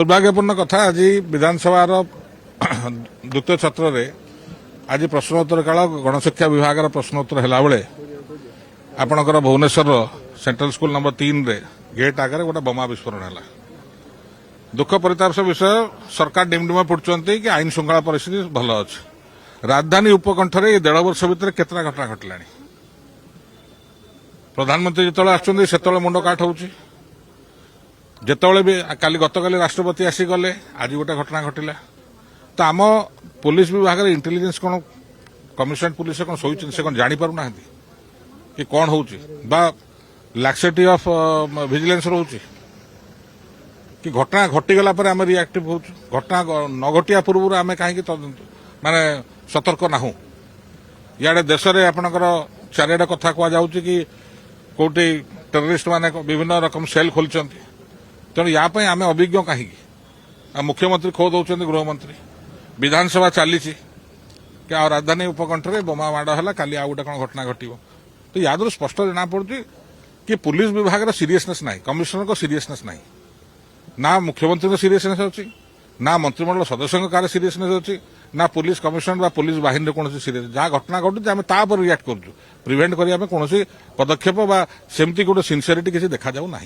दुर्भाग्यपूर्ण कथा आज विधानसभा द्वितीय सत्र में आज प्रश्नोत्तर काल गणशिक्षा विभाग प्रश्नोत्तर है बेले आपणकर भुवनेश्वर सेंट्रल स्कूल नंबर 3 रे गेट आगे गोटे बोमा विस्फोरण है। दुख परिताप विषय सरकार डिमडिम पड़ुंट कि आईन श्रृंखला परिस्थिति भल अच्छे। राजधानी उपकंठर ये 1.5 वर्ष भितर केतना घटना घटला। प्रधानमंत्री जिते आसते मुंड काट हो जिते भी काली गतकाली राष्ट्रपति आसी गले आज गोटे घटना घटला। तो आम पुलिस विभाग इंटेलिजेंस कौन कमिशनरेट पुलिस कौन शोची से कौन जानी पारना कि कौन हो लैक्सिटी ऑफ विजिलेंस रोचे कि घटना घटीगला आम रिएक्टिव हो घटना न घटिया पूर्व आम कहीं माने सतर्क ना इे देश में आपणकर चारिटा कथा कहुँ कि कौटी टेररिस्ट माने विभिन्न रकम सेल खोलते तेणु यापाई आम अभिज्ञ कहीं मुख्यमंत्री खोद होती गृहमंत्री विधानसभा चली कि राजधानी उपकंठर बोमा माड़ है काली आ गोटे कौन घटना घटो। तो याद स्पष्ट जना पड़ी कि पुलिस विभाग सीरियसनेस ना कमिशनर को सीरियसनेस ना ना मुख्यमंत्री सीरियसनेस अच्छी ना मंत्रिमंडल सदस्यों कार सीरियसनेस अच्छी ना पुलिस कमिशनर पुलिस बाहिनी कौन सीरियस जहाँ घटना घटुचे आम तापर रिएक्ट करूँ प्रिवेंट करने कौन पदक्षेप सेमती गोटे सिनसीयरिटी किसी देखा जाऊ ना।